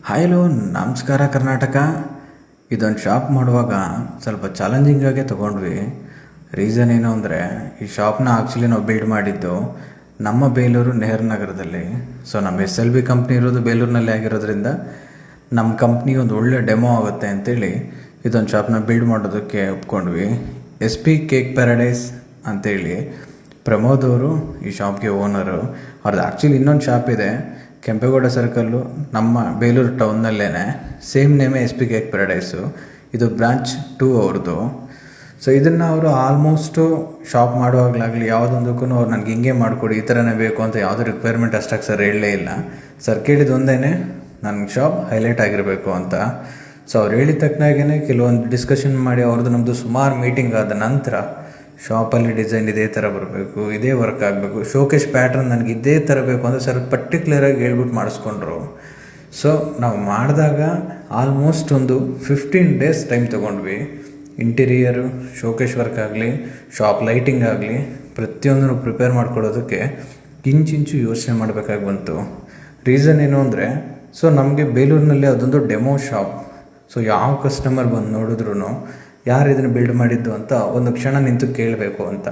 Hi hello ನಮಸ್ಕಾರ ಕರ್ನಾಟಕ. ಇದೊಂದು shop ಮಾಡುವಾಗ ಸ್ವಲ್ಪ ಚಾಲೆಂಜಿಂಗಾಗೆ ತೊಗೊಂಡ್ವಿ. ರೀಸನ್ ಏನು ಅಂದರೆ, ಈ ಶಾಪ್ನ ಆ್ಯಕ್ಚುಲಿ ನಾವು ಬಿಲ್ಡ್ ಮಾಡಿದ್ದು ನಮ್ಮ ಬೇಲೂರು ನೆಹರು ನಗರದಲ್ಲಿ. ಸೊ ನಮ್ಮ SLB ಕಂಪ್ನಿ ಇರೋದು ಬೇಲೂರಿನಲ್ಲಿ ಆಗಿರೋದ್ರಿಂದ ನಮ್ಮ ಕಂಪ್ನಿ ಒಂದು ಒಳ್ಳೆ ಡೆಮೋ ಆಗುತ್ತೆ ಅಂತೇಳಿ ಇದೊಂದು ಶಾಪ್ನ ಬಿಲ್ಡ್ ಮಾಡೋದಕ್ಕೆ ಒಪ್ಕೊಂಡ್ವಿ. SP ಕೇಕ್ ಪ್ಯಾರಡೈಸ್ ಅಂತೇಳಿ ಪ್ರಮೋದ್ ಅವರು ಈ ಶಾಪ್ಗೆ ಓನರು. ಅವ್ರದ್ದು ಆ್ಯಕ್ಚುಲಿ ಇನ್ನೊಂದು ಶಾಪ್ ಇದೆ ಕೆಂಪೇಗೌಡ ಸರ್ಕಲ್ಲು, ನಮ್ಮ ಬೇಲೂರು ಟೌನ್ನಲ್ಲೇ. ಸೇಮ್ ನೇಮೇ SP ಕೇಕ್ ಪ್ಯಾರಡೈಸು. ಇದು ಬ್ರಾಂಚ್ 2 ಅವ್ರದ್ದು. ಸೊ ಇದನ್ನು ಅವರು ಆಲ್ಮೋಸ್ಟು ಶಾಪ್ ಮಾಡುವಾಗಲಾಗಲಿ ಯಾವುದೊಂದಕ್ಕೂ ಅವ್ರು ನನಗೆ ಹಿಂಗೆ ಮಾಡಿಕೊಡಿ, ಈ ಥರನೇ ಬೇಕು ಅಂತ ಯಾವುದೂ ರಿಕ್ವೈರ್ಮೆಂಟ್ ಅಷ್ಟಾಗಿ ಸರ್ ಹೇಳಲೇ ಇಲ್ಲ. ಸರ್ ಕೇಳಿದೊಂದೇ ನನ್ನ ಶಾಪ್ ಹೈಲೈಟ್ ಆಗಿರಬೇಕು ಅಂತ. ಸೊ ಅವ್ರು ಹೇಳಿದ ತಕ್ಕನಾಗೇ ಕೆಲವೊಂದು ಡಿಸ್ಕಷನ್ ಮಾಡಿ ಅವ್ರದ್ದು ನಮ್ಮದು ಸುಮಾರು ಮೀಟಿಂಗ್ ಆದ ನಂತರ ಶಾಪಲ್ಲಿ ಡಿಸೈನ್ ಇದೇ ಥರ ಬರಬೇಕು, ಇದೇ ವರ್ಕ್ ಆಗಬೇಕು, ಶೋಕೇಶ್ ಪ್ಯಾಟ್ರನ್ ನನಗೆ ಇದೇ ಥರ ಬೇಕು ಅಂತ ಸರ್ ಪರ್ಟಿಕ್ಯುಲರಾಗಿ ಹೇಳ್ಬಿಟ್ಟು ಮಾಡಿಸ್ಕೊಂಡ್ರು. ಸೊ ನಾವು ಮಾಡಿದಾಗ ಆಲ್ಮೋಸ್ಟ್ ಒಂದು 15 ಡೇಸ್ ಟೈಮ್ ತೊಗೊಂಡ್ವಿ. ಇಂಟೀರಿಯರು, ಶೋಕೇಶ್ ವರ್ಕ್ ಆಗಲಿ, ಶಾಪ್ ಲೈಟಿಂಗ್ ಆಗಲಿ, ಪ್ರತಿಯೊಂದನ್ನು ಪ್ರಿಪೇರ್ ಮಾಡ್ಕೊಳ್ಳೋದಕ್ಕೆ ಇಂಚಿಂಚು ಯೋಚನೆ ಮಾಡಬೇಕಾಗಿ ಬಂತು. ರೀಸನ್ ಏನು ಅಂದರೆ, ಸೊ ನಮಗೆ ಬೇಲೂರಿನಲ್ಲಿ ಅದೊಂದು ಡೆಮೋ ಶಾಪ್. ಸೊ ಯಾವ ಕಸ್ಟಮರ್ ಬಂದು ನೋಡಿದ್ರು ಯಾರು ಇದನ್ನು ಬಿಲ್ಡ್ ಮಾಡಿದ್ದು ಅಂತ ಒಂದು ಕ್ಷಣ ನಿಂತು ಕೇಳಬೇಕು ಅಂತ.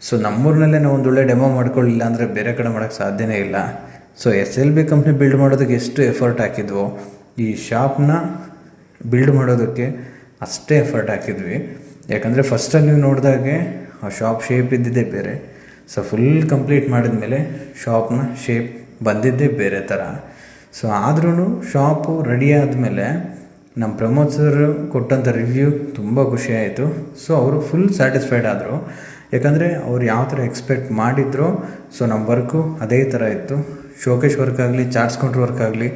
ಸೊ ನಮ್ಮೂರಿನಲ್ಲೇ ನಾವು ಒಂದು ಒಳ್ಳೆ ಡೆಮೋ ಮಾಡ್ಕೊಳ್ಳಿಲ್ಲ ಅಂದರೆ ಬೇರೆ ಕಡೆ ಮಾಡೋಕ್ಕೆ ಸಾಧ್ಯನೇ ಇಲ್ಲ. ಸೊ SLB ಕಂಪ್ನಿ ಬಿಲ್ಡ್ ಮಾಡೋದಕ್ಕೆ ಎಷ್ಟು ಎಫರ್ಟ್ ಹಾಕಿದ್ವೋ, ಈ ಶಾಪ್ನ ಬಿಲ್ಡ್ ಮಾಡೋದಕ್ಕೆ ಅಷ್ಟೇ ಎಫರ್ಟ್ ಹಾಕಿದ್ವಿ. ಯಾಕಂದರೆ ಫಸ್ಟಲ್ಲಿ ನೀವು ನೋಡಿದಾಗೆ ಆ ಶಾಪ್ ಶೇಪ್ ಇದ್ದಿದ್ದೇ ಬೇರೆ. ಸೊ ಫುಲ್ ಕಂಪ್ಲೀಟ್ ಮಾಡಿದ್ಮೇಲೆ ಶಾಪ್ನ ಶೇಪ್ ಬಂದಿದ್ದೇ ಬೇರೆ ಥರ. ಸೊ ಆದ್ರೂ ಶಾಪು ರೆಡಿ ಆದಮೇಲೆ ನಮ್ಮ ಪ್ರಮೋದ್ ಸರ್ ಕೊಟ್ಟಂಥ ರಿವ್ಯೂ ತುಂಬ ಖುಷಿ ಆಯಿತು. ಸೊ ಅವರು ಫುಲ್ ಸ್ಯಾಟಿಸ್ಫೈಡ್ ಆದರು. ಯಾಕಂದರೆ ಅವ್ರು ಯಾವ ಥರ ಎಕ್ಸ್ಪೆಕ್ಟ್ ಮಾಡಿದ್ರು, ಸೊ ನಮ್ಮ ವರ್ಕು ಅದೇ ಥರ ಇತ್ತು. ಶೋಕೇಶ್ ವರ್ಕ್ ಆಗಲಿ, ಚಾರ್ಟ್ಸ್ ಕೌಂಟ್ರ್ ವರ್ಕ್ ಆಗಲಿ,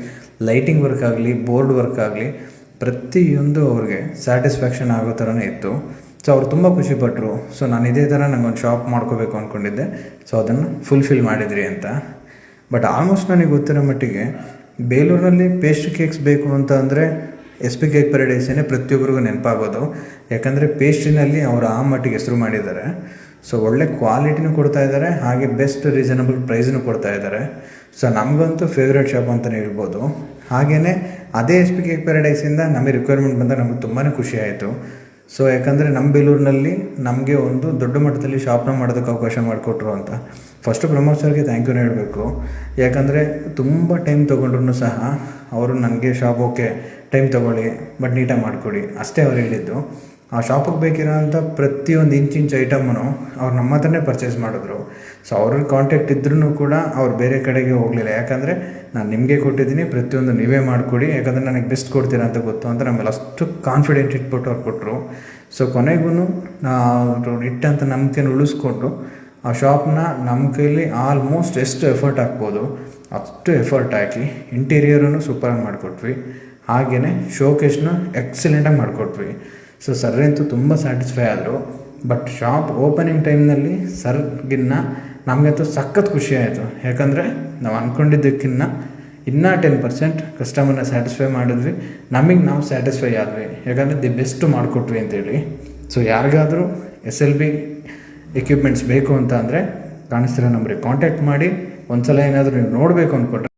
ಲೈಟಿಂಗ್ ವರ್ಕ್ ಆಗಲಿ, ಬೋರ್ಡ್ ವರ್ಕ್ ಆಗಲಿ, ಪ್ರತಿಯೊಂದು ಅವ್ರಿಗೆ ಸ್ಯಾಟಿಸ್ಫ್ಯಾಕ್ಷನ್ ಆಗೋ ಥರನೇ ಇತ್ತು. ಸೊ ಅವ್ರು ತುಂಬ ಖುಷಿಪಟ್ಟರು. ಸೊ ನಾನು ಇದೇ ಥರ ನನಗೊಂದು ಶಾಪ್ ಮಾಡ್ಕೋಬೇಕು ಅಂದ್ಕೊಂಡಿದ್ದೆ. ಸೊ ಅದನ್ನು ಫುಲ್ಫಿಲ್ ಮಾಡಿದ್ರಿ ಅಂತ. ಬಟ್ ಆಲ್ಮೋಸ್ಟ್ ನನಗೆ ಗೊತ್ತಿರೋ ಮಟ್ಟಿಗೆ ಬೇಲೂರಿನಲ್ಲಿ ಪೇಸ್ಟ್ರಿ ಕೇಕ್ಸ್ ಬೇಕು ಅಂತ ಅಂದರೆ SP ಕೇಕ್ ಪ್ಯಾರಡೈಸೇ ಪ್ರತಿಯೊಬ್ಬರಿಗೂ ನೆನಪಾಗೋದು. ಯಾಕಂದರೆ ಪೇಸ್ಟ್ರಿನಲ್ಲಿ ಅವರು ಆ ಮಟ್ಟಿಗೆ ಹೆಸರು ಮಾಡಿದ್ದಾರೆ. ಸೊ ಒಳ್ಳೆ ಕ್ವಾಲಿಟಿನೂ ಕೊಡ್ತಾ ಇದ್ದಾರೆ, ಹಾಗೆ ಬೆಸ್ಟ್ ರೀಸನಬಲ್ ಪ್ರೈಸ್ನೂ ಕೊಡ್ತಾ ಇದ್ದಾರೆ. ಸೊ ನಮಗಂತೂ ಫೇವ್ರೇಟ್ ಶಾಪ್ ಅಂತಲೇ ಹೇಳ್ಬೋದು. ಹಾಗೆಯೇ ಅದೇ SP ಕೇಕ್ ಪ್ಯಾರಡೈಸಿಂದ ನಮಗೆ ರಿಕ್ವೈರ್ಮೆಂಟ್ ಬಂದಾಗ ನಮಗೆ ತುಂಬಾ ಖುಷಿ ಆಯಿತು. ಸೊ ಯಾಕಂದರೆ ನಮ್ಮ ಬೇಲೂರಿನಲ್ಲಿ ನಮಗೆ ಒಂದು ದೊಡ್ಡ ಮಟ್ಟದಲ್ಲಿ ಶಾಪ್ನ ಮಾಡೋದಕ್ಕೆ ಅವಕಾಶ ಮಾಡಿಕೊಟ್ರು ಅಂತ. ಫಸ್ಟು ಪ್ರಮೋದ್ ಸರ್ಗೆ ಥ್ಯಾಂಕ್ ಯೂನ ಹೇಳಬೇಕು. ಯಾಕಂದರೆ ತುಂಬ ಟೈಮ್ ತೊಗೊಂಡ್ರು ಸಹ ಅವರು ನನಗೆ ಶಾಪ್ ಓಕೆ ಟೈಮ್ ತೊಗೊಳ್ಳಿ ಬಟ್ ನೀಟಾಗಿ ಮಾಡಿಕೊಡಿ ಅಷ್ಟೇ ಅವ್ರು ಹೇಳಿದ್ದು. ಆ ಶಾಪಿಗೆ ಬೇಕಿರೋ ಅಂಥ ಪ್ರತಿಯೊಂದು ಇಂಚಿಂಚು ಐಟಮನ್ನು ಅವ್ರು ನಮ್ಮ ಹತ್ರನೇ ಪರ್ಚೇಸ್ ಮಾಡಿದ್ರು. ಸೊ ಅವ್ರಿಗೆ ಕಾಂಟ್ಯಾಕ್ಟ್ ಇದ್ರೂ ಕೂಡ ಅವ್ರು ಬೇರೆ ಕಡೆಗೆ ಹೋಗಲಿಲ್ಲ. ಯಾಕಂದರೆ ನಾನು ನಿಮಗೆ ಕೊಟ್ಟಿದ್ದೀನಿ, ಪ್ರತಿಯೊಂದು ನೀವೇ ಮಾಡಿಕೊಡಿ, ಯಾಕಂದರೆ ನನಗೆ ಬೆಸ್ಟ್ ಕೊಡ್ತೀರಾ ಅಂತ ಗೊತ್ತು ಅಂತ ನಮ್ಮೆಲ್ಲ ಅಷ್ಟು ಕಾನ್ಫಿಡೆಂಟ್ ಇಟ್ಬಿಟ್ಟು ಅವ್ರು ಕೊಟ್ಟರು. ಸೊ ಕೊನೆಗೂ ಅವರು ಇಟ್ಟಂಥ ನಂಬಿಕೆನ ಉಳಿಸ್ಕೊಂಡು ಆ ಶಾಪ್ನ ನಮ್ಮ ಕೈಲಿ ಆಲ್ಮೋಸ್ಟ್ ಎಷ್ಟು ಎಫರ್ಟ್ ಹಾಕ್ಬೋದು ಅಷ್ಟು ಎಫರ್ಟ್ ಹಾಕಿ ಇಂಟೀರಿಯರನ್ನು ಸೂಪರಾಗಿ ಮಾಡಿಕೊಟ್ವಿ. ಹಾಗೆಯೇ ಶೋಕೇಶ್ನ ಎಕ್ಸಲೆಂಟಾಗಿ ಮಾಡಿಕೊಟ್ವಿ. ಸೊ ಸರ್ರಂತೂ ತುಂಬ ಸ್ಯಾಟಿಸ್ಫೈ ಆದರು. ಬಟ್ ಶಾಪ್ ಓಪನಿಂಗ್ ಟೈಮ್ನಲ್ಲಿ ಸರ್ಗಿನ್ನ ನಮಗಂತೂ ಸಖತ್ ಖುಷಿ ಆಯಿತು. ಯಾಕಂದರೆ ನಾವು ಅಂದ್ಕೊಂಡಿದ್ದಕ್ಕಿಂತ ಇನ್ನೂ 10% ಕಸ್ಟಮರ್ನ ಸ್ಯಾಟಿಸ್ಫೈ ಮಾಡಿದ್ವಿ, ನಮಗೆ ನಾವು ಸ್ಯಾಟಿಸ್ಫೈ ಆದ್ವಿ. ಯಾಕಂದರೆ ದಿ ಬೆಸ್ಟ್ ಮಾಡಿಕೊಟ್ವಿ ಅಂತೇಳಿ. ಸೊ ಯಾರಿಗಾದರೂ SLB ಎಕ್ವಿಪ್ಮೆಂಟ್ಸ್ ಬೇಕು ಅಂತ ಅಂದರೆ ಕಾಣಿಸ್ತಿರೋ ನಂಬರಿಗೆ ಕಾಂಟ್ಯಾಕ್ಟ್ ಮಾಡಿ. ಒಂದು ಸಲ ಏನಾದರೂ ನೀವು ನೋಡಬೇಕು ಅಂದ್ಕೊಂಡ್ರೆ